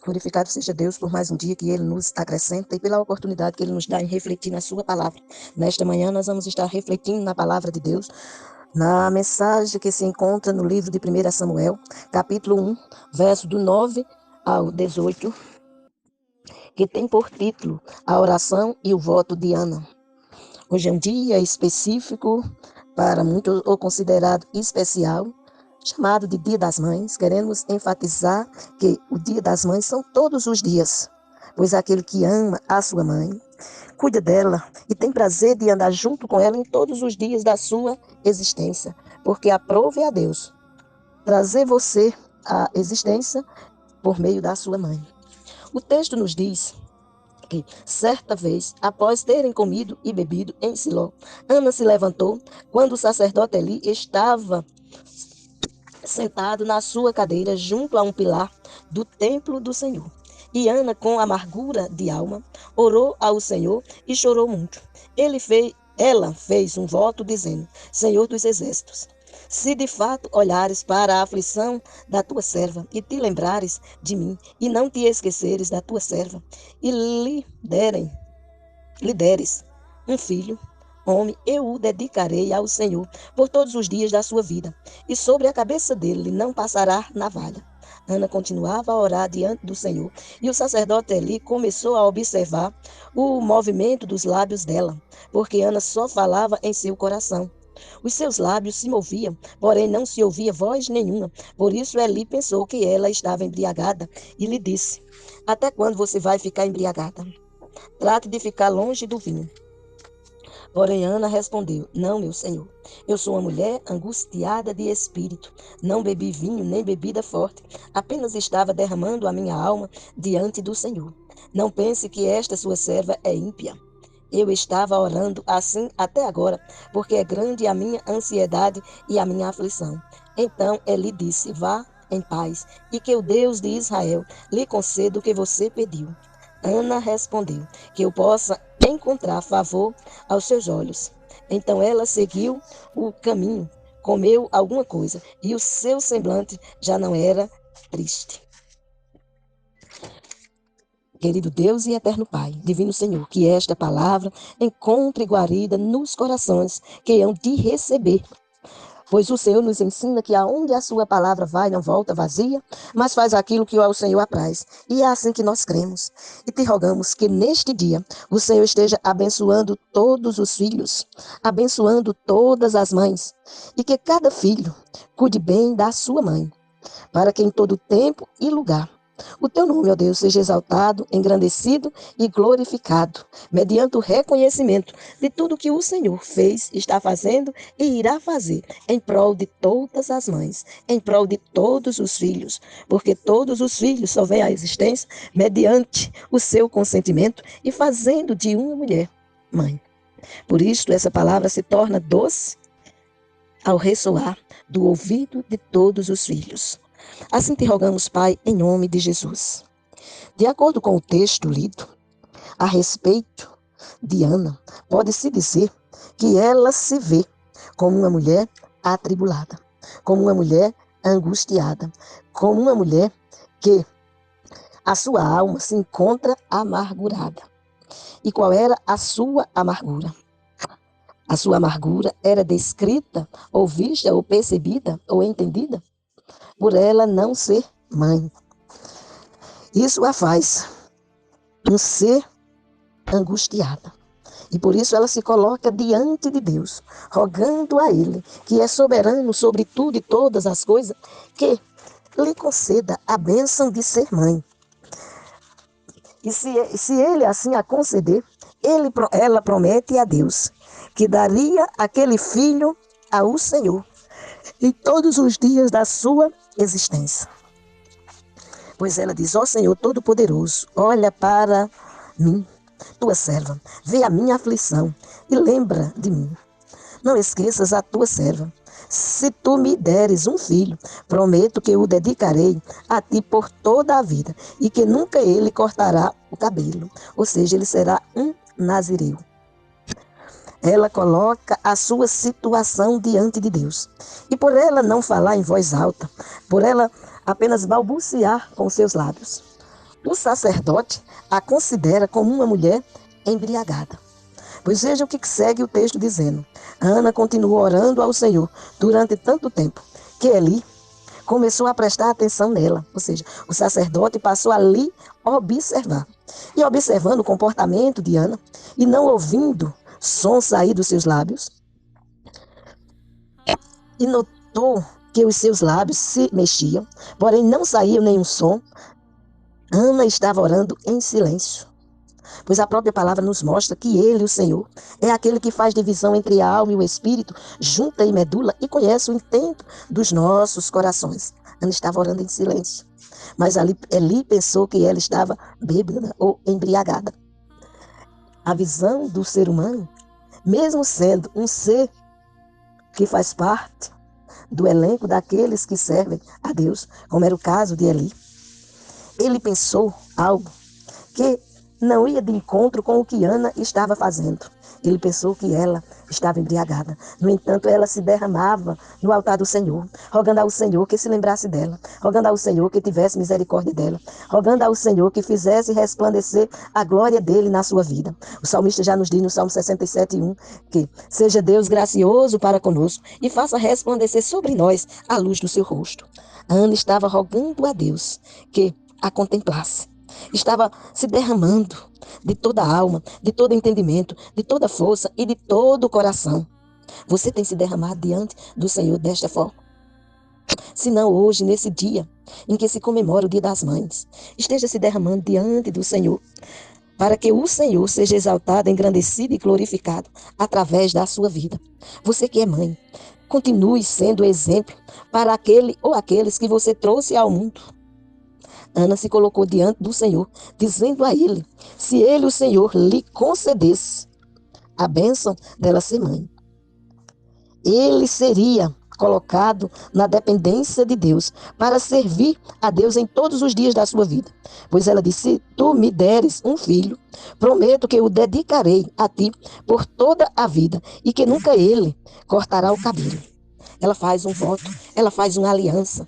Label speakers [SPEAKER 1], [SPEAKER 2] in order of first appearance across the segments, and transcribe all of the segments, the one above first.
[SPEAKER 1] Glorificado seja Deus por mais um dia que Ele nos acrescenta e pela oportunidade que Ele nos dá em refletir na Sua palavra. Nesta manhã nós vamos estar refletindo na palavra de Deus, na mensagem que se encontra no livro de 1 Samuel, capítulo 1, verso do 9 ao 18, que tem por título A Oração e o Voto de Ana. Hoje é um dia específico, para muitos ou considerado especial, chamado de Dia das Mães. Queremos enfatizar que o Dia das Mães são todos os dias, pois aquele que ama a sua mãe, cuida dela e tem prazer de andar junto com ela em todos os dias da sua existência, porque aprove a Deus trazer você à existência por meio da sua mãe. O texto nos diz que, certa vez, após terem comido e bebido em Siló, Ana se levantou quando o sacerdote Eli estava sentado na sua cadeira junto a um pilar do templo do Senhor. E Ana, com amargura de alma, orou ao Senhor e chorou muito. Ela fez um voto dizendo: Senhor dos exércitos, se de fato olhares para a aflição da tua serva e te lembrares de mim e não te esqueceres da tua serva e lhe deres um filho, homem, eu o dedicarei ao Senhor por todos os dias da sua vida, e sobre a cabeça dele não passará navalha. Ana continuava a orar diante do Senhor, e o sacerdote Eli começou a observar o movimento dos lábios dela, porque Ana só falava em seu coração. Os seus lábios se moviam, porém não se ouvia voz nenhuma. Por isso Eli pensou que ela estava embriagada e lhe disse: Até quando você vai ficar embriagada? Trate de ficar longe do vinho. Porém Ana respondeu: Não, meu senhor, eu sou uma mulher angustiada de espírito. Não bebi vinho nem bebida forte, apenas estava derramando a minha alma diante do Senhor. Não pense que esta sua serva é ímpia. Eu estava orando assim até agora, porque é grande a minha ansiedade e a minha aflição. Então ele disse: Vá em paz, e que o Deus de Israel lhe conceda o que você pediu. Ana respondeu: Que eu possa encontrar favor aos seus olhos. Então ela seguiu o caminho, comeu alguma coisa, e o seu semblante já não era triste. Querido Deus e eterno Pai, divino Senhor, que esta palavra encontre guarida nos corações que hão de receber. Pois o Senhor nos ensina que aonde a sua palavra vai, não volta vazia, mas faz aquilo que ao Senhor apraz. E é assim que nós cremos. E te rogamos que neste dia o Senhor esteja abençoando todos os filhos, abençoando todas as mães, e que cada filho cuide bem da sua mãe, para que em todo tempo e lugar o teu nome, ó Deus, seja exaltado, engrandecido e glorificado, mediante o reconhecimento de tudo que o Senhor fez, está fazendo e irá fazer em prol de todas as mães, em prol de todos os filhos, porque todos os filhos só vêm à existência mediante o seu consentimento e fazendo de uma mulher mãe. Por isso, essa palavra se torna doce ao ressoar do ouvido de todos os filhos. Assim te rogamos, Pai, em nome de Jesus. De acordo com o texto lido, a respeito de Ana, pode-se dizer que ela se vê como uma mulher atribulada, como uma mulher angustiada, como uma mulher que a sua alma se encontra amargurada. E qual era a sua amargura? A sua amargura era descrita, ou vista, ou percebida, ou entendida por ela não ser mãe. Isso a faz um ser angustiada. E por isso ela se coloca diante de Deus, rogando a Ele, que é soberano sobre tudo e todas as coisas, que lhe conceda a bênção de ser mãe. E se Ele assim a conceder, ela promete a Deus que daria aquele filho ao Senhor em todos os dias da sua existência. Pois ela diz: ó Senhor Todo-Poderoso, olha para mim, tua serva, vê a minha aflição e lembra de mim. Não esqueças a tua serva. Se tu me deres um filho, prometo que o dedicarei a ti por toda a vida e que nunca ele cortará o cabelo, ou seja, ele será um nazireu. Ela coloca a sua situação diante de Deus. E por ela não falar em voz alta, por ela apenas balbuciar com seus lábios, O sacerdote a considera como uma mulher embriagada. Pois veja o que segue o texto dizendo. Ana continuou orando ao Senhor durante tanto tempo que Eli começou a prestar atenção nela. Ou seja, o sacerdote passou ali a observar. E observando o comportamento de Ana e não ouvindo som sair dos seus lábios, e notou que os seus lábios se mexiam, porém não saía nenhum som, Ana estava orando em silêncio. Pois a própria palavra nos mostra que Ele, o Senhor, é aquele que faz divisão entre a alma e o espírito, junta e medula e conhece o intento dos nossos corações. Ana estava orando em silêncio, mas Eli pensou que ela estava bêbada ou embriagada. A visão do ser humano, mesmo sendo um ser que faz parte do elenco daqueles que servem a Deus, como era o caso de Eli, ele pensou algo que não ia de encontro com o que Ana estava fazendo. Ele pensou que ela estava embriagada. No entanto, ela se derramava no altar do Senhor, rogando ao Senhor que se lembrasse dela, rogando ao Senhor que tivesse misericórdia dela, rogando ao Senhor que fizesse resplandecer a glória dele na sua vida. O salmista já nos diz no Salmo 67:1 que seja Deus gracioso para conosco e faça resplandecer sobre nós a luz do seu rosto. Ana estava rogando a Deus que a contemplasse. Estava se derramando de toda a alma, de todo entendimento, de toda força e de todo o coração. Você tem se derramado diante do Senhor desta forma? Se não hoje, nesse dia em que se comemora o Dia das Mães, esteja se derramando diante do Senhor, para que o Senhor seja exaltado, engrandecido e glorificado através da sua vida. Você que é mãe, continue sendo exemplo para aquele ou aqueles que você trouxe ao mundo. Ana se colocou diante do Senhor, dizendo a ele, se ele, o Senhor, lhe concedesse a bênção dela ser mãe, ele seria colocado na dependência de Deus, para servir a Deus em todos os dias da sua vida. Pois ela disse, se tu me deres um filho, prometo que o dedicarei a ti por toda a vida, e que nunca ele cortará o cabelo. Ela faz um voto, ela faz uma aliança,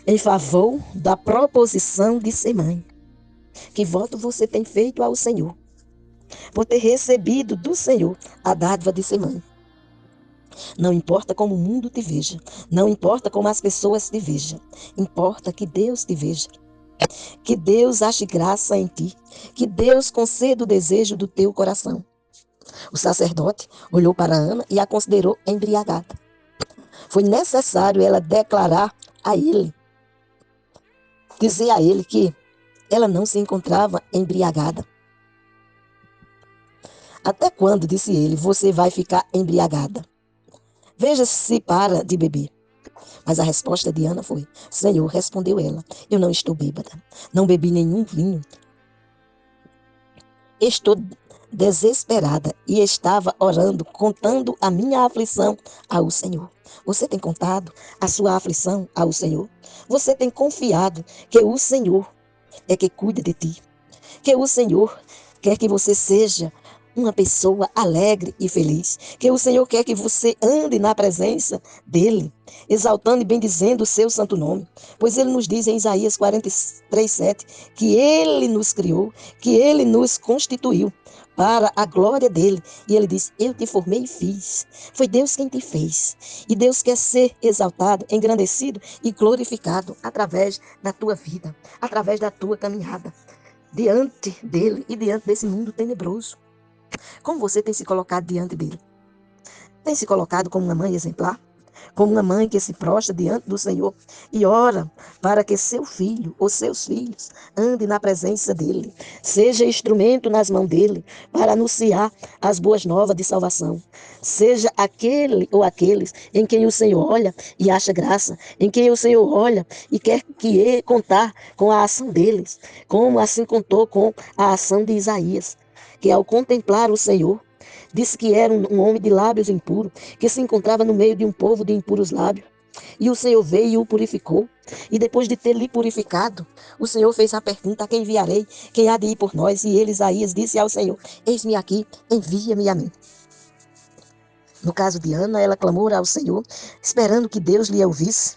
[SPEAKER 1] em favor da proposição de ser mãe. Que voto você tem feito ao Senhor, por ter recebido do Senhor a dádiva de ser mãe? Não importa como o mundo te veja, não importa como as pessoas te vejam, importa que Deus te veja, que Deus ache graça em ti, que Deus conceda o desejo do teu coração. O sacerdote olhou para Ana e a considerou embriagada. Foi necessário ela declarar a ele, dizer a ele que ela não se encontrava embriagada. Até quando, disse ele, você vai ficar embriagada? Veja se para de beber. Mas a resposta de Ana foi, Senhor, respondeu ela, eu não estou bêbada, não bebi nenhum vinho. Estou desesperada e estava orando, contando a minha aflição ao Senhor. Você tem contado a sua aflição ao Senhor? Você tem confiado que o Senhor é que cuida de ti? Que o Senhor quer que você seja uma pessoa alegre e feliz. Que o Senhor quer que você ande na presença dEle, exaltando e bendizendo o seu santo nome. Pois Ele nos diz em Isaías 43:7 que Ele nos criou, que Ele nos constituiu para a glória dEle. E Ele diz, eu te formei e fiz. Foi Deus quem te fez. E Deus quer ser exaltado, engrandecido e glorificado através da tua vida, através da tua caminhada, diante dEle e diante desse mundo tenebroso. Como você tem se colocado diante dele? Tem se colocado como uma mãe exemplar? Como uma mãe que se prostra diante do Senhor e ora para que seu filho ou seus filhos andem na presença dele, seja instrumento nas mãos dele para anunciar as boas novas de salvação, seja aquele ou aqueles em quem o Senhor olha e acha graça, em quem o Senhor olha e quer que ele contar com a ação deles, como assim contou com a ação de Isaías, que ao contemplar o Senhor, disse que era um homem de lábios impuros, que se encontrava no meio de um povo de impuros lábios. E o Senhor veio e o purificou. E depois de ter lhe purificado, o Senhor fez a pergunta, a quem enviarei? Quem há de ir por nós? E ele, Isaías, disse ao Senhor, eis-me aqui, envia-me a mim. No caso de Ana, ela clamou ao Senhor, esperando que Deus lhe ouvisse,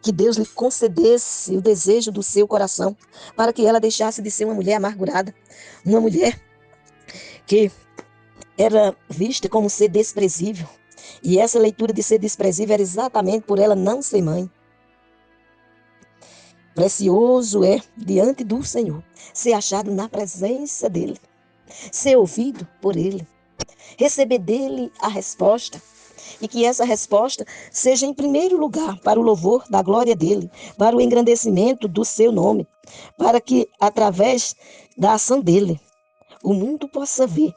[SPEAKER 1] que Deus lhe concedesse o desejo do seu coração, para que ela deixasse de ser uma mulher amargurada, uma mulher que era vista como ser desprezível. E essa leitura de ser desprezível era exatamente por ela não ser mãe. Precioso é, diante do Senhor, ser achado na presença dele, ser ouvido por ele, receber dele a resposta, e que essa resposta seja em primeiro lugar para o louvor da glória dele, para o engrandecimento do seu nome, para que através da ação dele, o mundo possa ver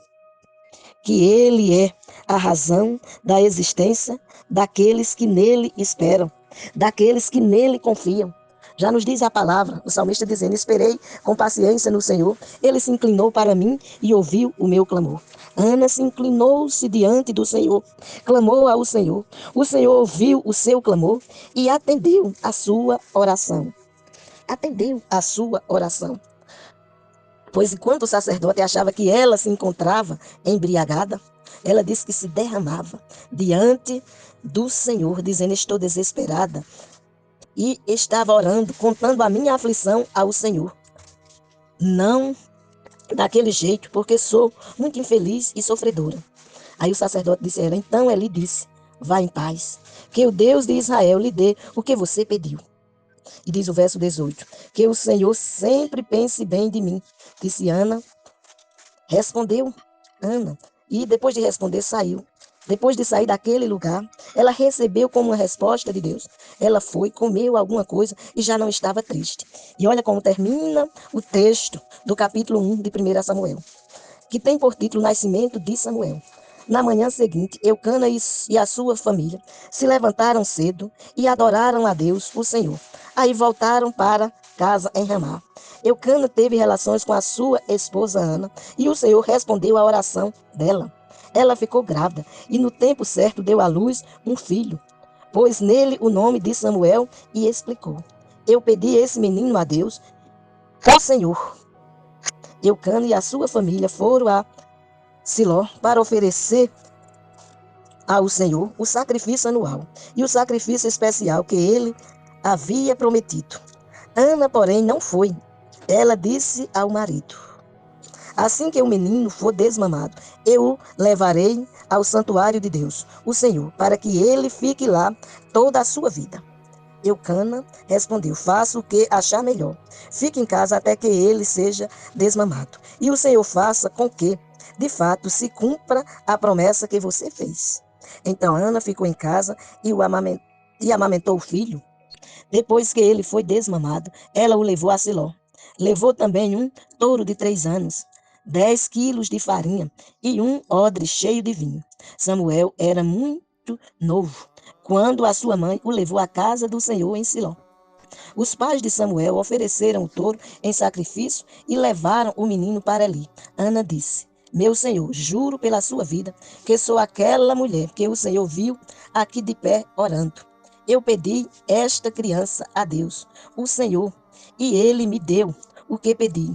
[SPEAKER 1] que ele é a razão da existência daqueles que nele esperam, daqueles que nele confiam. Já nos diz a palavra, o salmista dizendo: esperei com paciência no Senhor, ele se inclinou para mim e ouviu o meu clamor. Ana se inclinou-se diante do Senhor, clamou ao Senhor. O Senhor ouviu o seu clamor e atendeu a sua oração. Atendeu a sua oração. Pois enquanto o sacerdote achava que ela se encontrava embriagada, ela disse que se derramava diante do Senhor, dizendo: estou desesperada. E estava orando, contando a minha aflição ao Senhor. Não daquele jeito, porque sou muito infeliz e sofredora. Aí o sacerdote disse a ela: então ele disse: vá em paz, que o Deus de Israel lhe dê o que você pediu. E diz o verso 18: que o Senhor sempre pense bem de mim. Disse Ana. Respondeu Ana. E depois de responder, saiu. Depois de sair daquele lugar, ela recebeu como uma resposta de Deus. Ela foi, comeu alguma coisa e já não estava triste. E olha como termina o texto do capítulo 1 de 1 Samuel, que tem por título Nascimento de Samuel. Na manhã seguinte, Eucana e a sua família se levantaram cedo e adoraram a Deus, o Senhor. Aí voltaram para casa em Ramá. Eucana teve relações com a sua esposa Ana e o Senhor respondeu à oração dela. Ela ficou grávida e no tempo certo deu à luz um filho. Pôs nele o nome de Samuel e explicou: eu pedi esse menino a Deus, o Senhor. Eucana e a sua família foram a Siló para oferecer ao Senhor o sacrifício anual e o sacrifício especial que ele havia prometido. Ana, porém, não foi. Ela disse ao marido: assim que o menino for desmamado, eu o levarei ao santuário de Deus, o Senhor, para que ele fique lá toda a sua vida. Eucana respondeu: faça o que achar melhor. Fique em casa até que ele seja desmamado. E o Senhor faça com que, de fato, se cumpra a promessa que você fez. Então Ana ficou em casa e amamentou o filho. Depois que ele foi desmamado, ela o levou a Siló. Levou também um touro de 3 anos, 10 quilos de farinha e um odre cheio de vinho. Samuel era muito novo quando a sua mãe o levou à casa do Senhor em Siló. Os pais de Samuel ofereceram o touro em sacrifício e levaram o menino para ali. Ana disse: meu senhor, juro pela sua vida que sou aquela mulher que o Senhor viu aqui de pé orando. Eu pedi esta criança a Deus, o Senhor, e ele me deu o que pedi.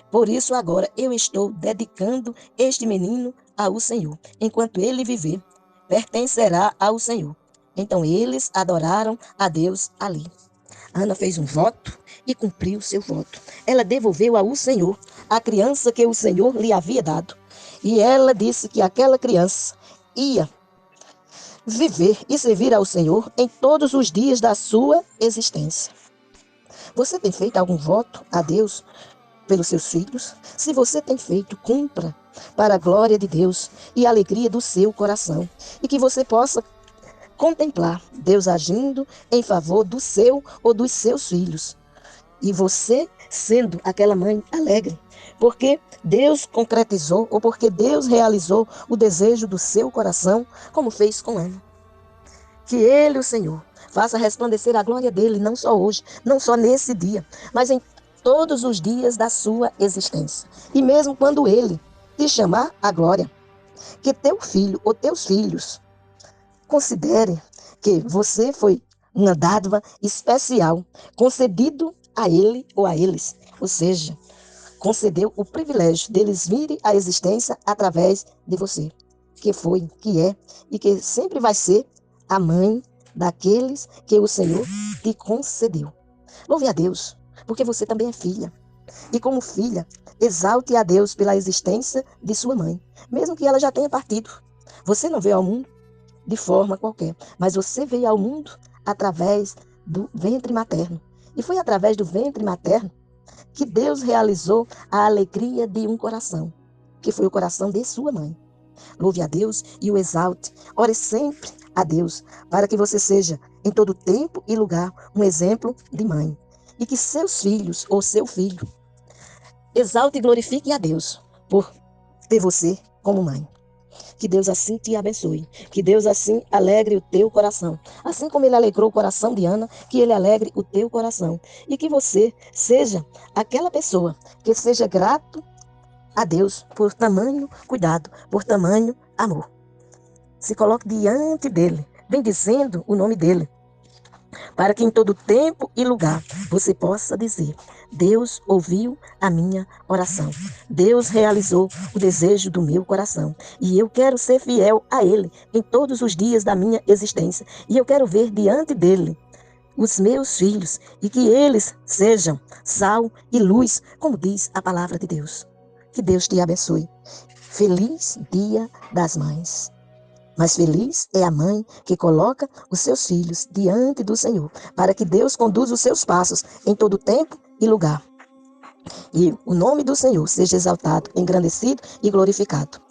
[SPEAKER 1] Por isso agora eu estou dedicando este menino ao Senhor. Enquanto ele viver, pertencerá ao Senhor. Então eles adoraram a Deus ali. Ana fez um voto e cumpriu seu voto. Ela devolveu ao Senhor a criança que o Senhor lhe havia dado. E ela disse que aquela criança ia viver e servir ao Senhor em todos os dias da sua existência. Você tem feito algum voto a Deus pelos seus filhos? Se você tem feito, cumpra para a glória de Deus e a alegria do seu coração. E que você possa contemplar Deus agindo em favor do seu ou dos seus filhos. E você sendo aquela mãe alegre, porque Deus concretizou ou porque Deus realizou o desejo do seu coração, como fez com Ana. Que Ele, o Senhor, faça resplandecer a glória dele, não só hoje, não só nesse dia, mas em todos os dias da sua existência. E mesmo quando Ele te chamar à glória, que teu filho ou teus filhos considere que você foi uma dádiva especial, concedido a ele ou a eles. Ou seja, concedeu o privilégio deles virem à existência através de você, que foi, que é e que sempre vai ser a mãe daqueles que o Senhor te concedeu. Louve a Deus, porque você também é filha. E como filha, exalte a Deus pela existência de sua mãe, mesmo que ela já tenha partido. Você não veio ao mundo de forma qualquer, mas você veio ao mundo através do ventre materno. E foi através do ventre materno que Deus realizou a alegria de um coração, que foi o coração de sua mãe. Louve a Deus e o exalte. Ore sempre a Deus, para que você seja, em todo tempo e lugar, um exemplo de mãe. E que seus filhos ou seu filho exalte e glorifique a Deus por ter você como mãe. Que Deus assim te abençoe. Que Deus assim alegre o teu coração. Assim como Ele alegrou o coração de Ana, que Ele alegre o teu coração. E que você seja aquela pessoa que seja grato a Deus por tamanho cuidado, por tamanho amor. Se coloque diante dEle, bendizendo o nome dEle, para que em todo tempo e lugar você possa dizer: Deus ouviu a minha oração. Deus realizou o desejo do meu coração. E eu quero ser fiel a Ele em todos os dias da minha existência. E eu quero ver diante dEle os meus filhos e que eles sejam sal e luz, como diz a palavra de Deus. Que Deus te abençoe. Feliz Dia das Mães. Mas feliz é a mãe que coloca os seus filhos diante do Senhor, para que Deus conduza os seus passos em todo tempo e lugar. E o nome do Senhor seja exaltado, engrandecido e glorificado.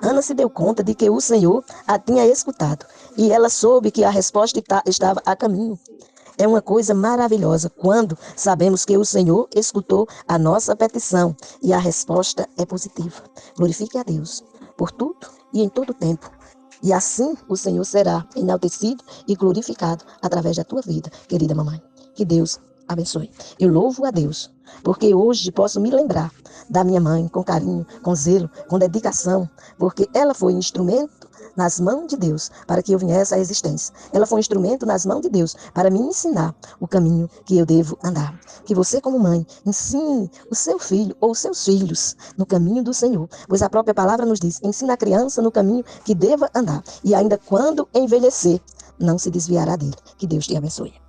[SPEAKER 1] Ana se deu conta de que o Senhor a tinha escutado, e ela soube que a resposta estava a caminho. É uma coisa maravilhosa quando sabemos que o Senhor escutou a nossa petição e a resposta é positiva. Glorifique a Deus por tudo e em todo tempo. E assim o Senhor será enaltecido e glorificado através da tua vida, querida mamãe. Que Deus abençoe. Eu louvo a Deus, porque hoje posso me lembrar da minha mãe com carinho, com zelo, com dedicação, porque ela foi instrumento nas mãos de Deus para que eu viesse à existência. Ela foi um instrumento nas mãos de Deus para me ensinar o caminho que eu devo andar. Que você, como mãe, ensine o seu filho ou os seus filhos no caminho do Senhor, pois a própria palavra nos diz: ensina a criança no caminho que deva andar, e ainda quando envelhecer, não se desviará dele. Que Deus te abençoe.